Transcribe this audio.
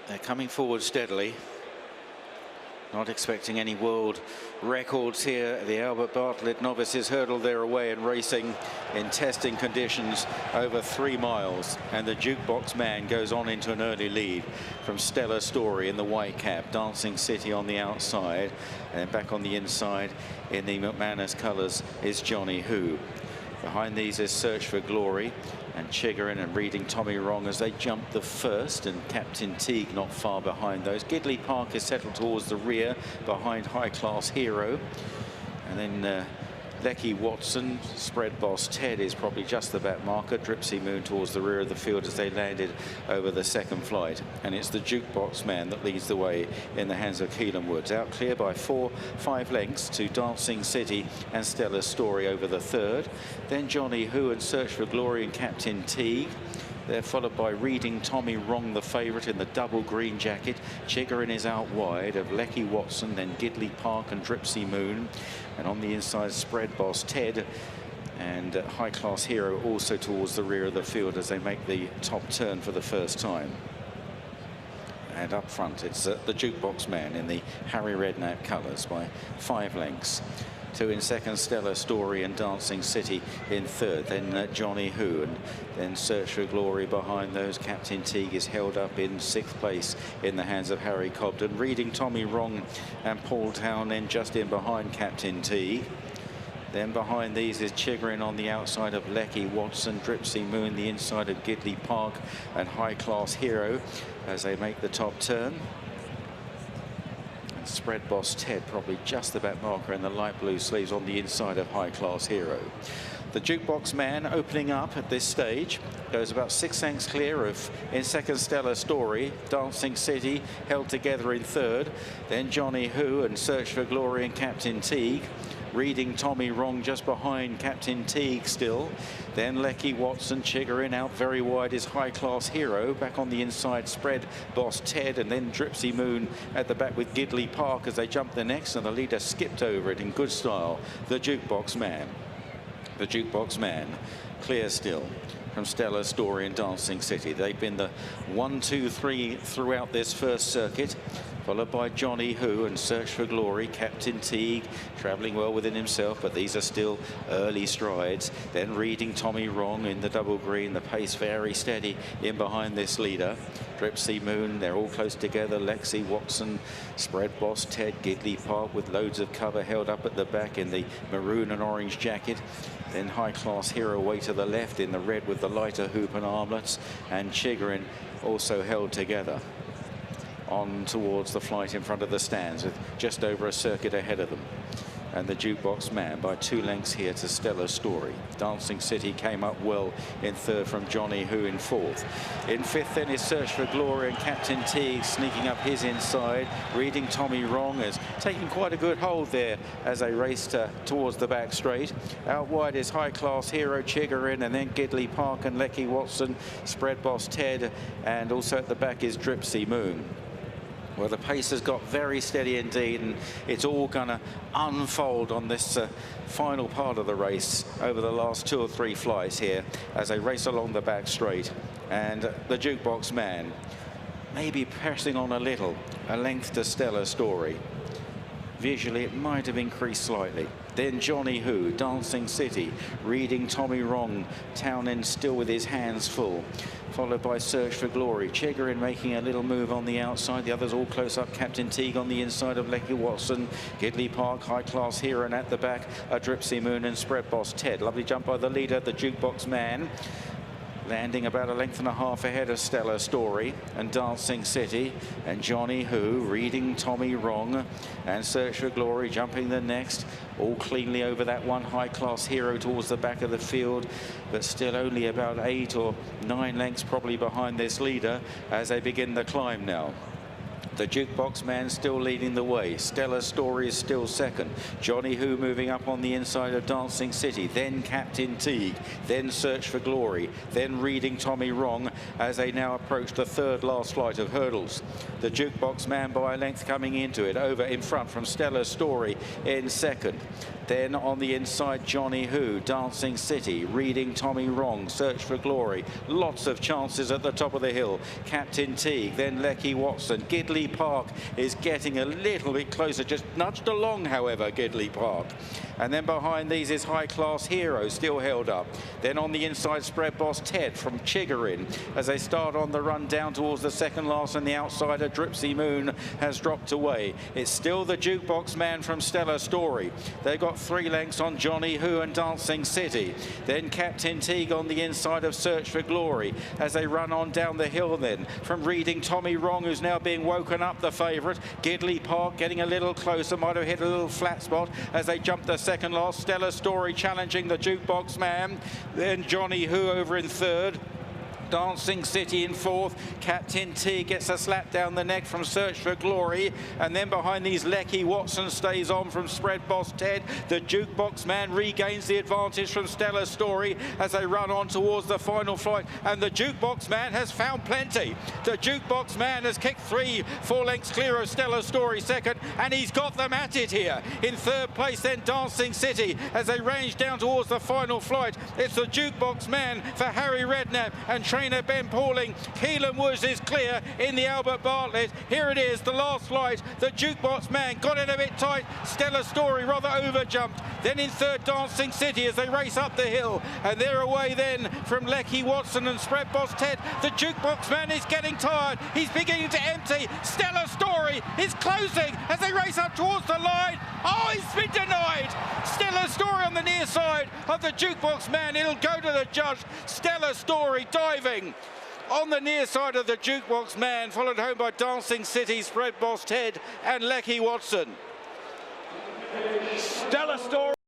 They're coming forward steadily. Not expecting any world records here. The Albert Bartlett Novices hurdle their way in racing in testing conditions over 3 miles. And the Jukebox Man goes on into an early lead from Stellar Story in the white cap. Dancing City on the outside. And back on the inside in the McManus colours is Johnny Who. Behind these is Search for Glory and Chigarin and Reading Tommy Wrong as they jump the first, and Captain Teague not far behind those. Gidley Park is settled towards the rear behind High Class Hero. And then Lecky Watson, Spread Boss Ted is probably just the back marker. Dripsy Moon towards the rear of the field as they landed over the second flight. And it's the Jukebox Man that leads the way in the hands of Keelan Woods. Out clear by 4-5 lengths to Dancing City and Stellar Story over the third. Then Johnny Who and Search for Glory and Captain Teague. They're followed by Reading Tommy Wrong, the favourite in the double green jacket. Chigarin is out wide of Lecky Watson, then Gidley Park and Dripsy Moon. And on the inside, Spread Boss Ted and High Class Hero also towards the rear of the field as they make the top turn for the first time. And up front, it's the Jukebox Man in the Harry Redknapp colours by 5 lengths. 2 in second, Stellar Story and Dancing City in third. Then Johnny Who, and then Search for Glory behind those. Captain Teague is held up in 6th place in the hands of Harry Cobden. Reading Tommy Wrong and Paul Town then just in behind Captain Teague. Then behind these is Chigarin on the outside of Lecky Watson, Dripsy Moon the inside of Gidley Park and High Class Hero as they make the top turn. Spread Boss Ted probably just the back marker in the light blue sleeves on the inside of High Class Hero. The Jukebox Man opening up at this stage goes about 6 lengths clear of in second Stellar Story. Dancing City held together in third. Then Johnny Who and Search for Glory and Captain Teague. Reading Tommy Wrong just behind Captain Teague still. Then Lecky Watson, Chigarin out very wide is High Class Hero. Back on the inside, Spread Boss Ted, and then Dripsy Moon at the back with Gidley Park as they jump the next, and the leader skipped over it in good style. The Jukebox Man. The Jukebox Man clear still from Stellar Story and Dancing City. They've been the 1, 2, 3 throughout this first circuit, followed by Johnny Who and Search for Glory. Captain Teague travelling well within himself, but these are still early strides. Then Reading Tommy Wrong in the double green, the pace very steady in behind this leader. Dripsy Moon, they're all close together. Lecky Watson, Spread Boss Ted, Gidley Park with loads of cover held up at the back in the maroon and orange jacket. Then High Class Hero way to the left in the red with the lighter hoop and armlets, and Chigarin also held together on towards the flight in front of the stands with just over a circuit ahead of them. And the Jukebox Man by 2 lengths here to Stellar Story. Dancing City came up well in third from Johnny Who in fourth. In fifth then is Search for Glory and Captain Teague sneaking up his inside. Reading Tommy Wrong is taking quite a good hold there as they raced towards the back straight. Out wide is High Class Hero, Chigarin, and then Gidley Park and Lecky Watson, Spread Boss Ted, and also at the back is Dripsy Moon. Well, the pace has got very steady indeed, and it's all going to unfold on this final part of the race over the last 2 or 3 flights here as they race along the back straight. And the Jukebox Man maybe pressing on a little, a length to Stellar Story. Visually, it might have increased slightly. Then Johnny Who, Dancing City, Reading Tommy Wrong, Townend still with his hands full. Followed by Search for Glory. Chigarin making a little move on the outside. The others all close up. Captain Teague on the inside of Lecky Watson. Gidley Park, High Class Hero, and at the back, a Dripsy Moon and Spread Boss Ted. Lovely jump by the leader, the Jukebox Man. Landing about a length and a half ahead of Stellar Story and Dancing City, and Johnny Who, Reading Tommy Wrong, and Search for Glory jumping the next, all cleanly over that one High Class Hero towards the back of the field, but still only about 8 or 9 lengths probably behind this leader as they begin the climb now. The Jukebox Man still leading the way. Stellar Story is still second. Johnny Who moving up on the inside of Dancing City. Then Captain Teague. Then Search for Glory. Then Reading Tommy Wrong as they now approach the third last flight of hurdles. The Jukebox Man by a length coming into it. Over in front from Stellar Story in second. Then on the inside, Johnny Who, Dancing City, Reading Tommy Wrong, Search for Glory. Lots of chances at the top of the hill. Captain Teague, then Lecky Watson. Gidley Park is getting a little bit closer, just nudged along, however, Gidley Park. And then behind these is High Class Hero, still held up. Then on the inside, Spread Boss Ted from Chigorin as they start on the run down towards the second last, and the outsider, Dripsy Moon, has dropped away. It's still the Jukebox Man from Stellar Story. They've got 3 lengths on Johnny Who and Dancing City. Then Captain Teague on the inside of Search for Glory as they run on down the hill then. From Reading Tommy Wrong, who's now being woken up, the favourite. Gidley Park getting a little closer, might have hit a little flat spot as they jump the second last. Stellar Story challenging the Jukebox Man. Then Johnny Who over in third. Dancing City in fourth. Captain T gets a slap down the neck from Search for Glory, and then behind these Lecky Watson stays on from Spread Boss Ted. The Jukebox Man regains the advantage from Stellar Story as they run on towards the final flight, and the Jukebox Man has found plenty. The Jukebox Man has kicked 3-4 lengths clear of Stellar Story second, and he's got them at it here. In third place then Dancing City as they range down towards the final flight. It's the Jukebox Man for Harry Redknapp and trainer Ben Pauling. Keelan Woods is clear in the Albert Bartlett. Here it is, the last flight. The Jukebox Man got in a bit tight. Stellar Story rather overjumped. Then in third, Dancing City as they race up the hill. And they're away then from Lecky Watson and Spread Boss Ted. The Jukebox Man is getting tired. He's beginning to empty. Stellar Story is closing as they race up towards the line. Oh, he's been denied. Stellar Story on the near side of the Jukebox Man. It'll go to the judge. Stellar Story diving on the near side of the Jukebox Man, followed home by Dancing City, Spread Boss Ted and Lecky Watson. Stellar Story.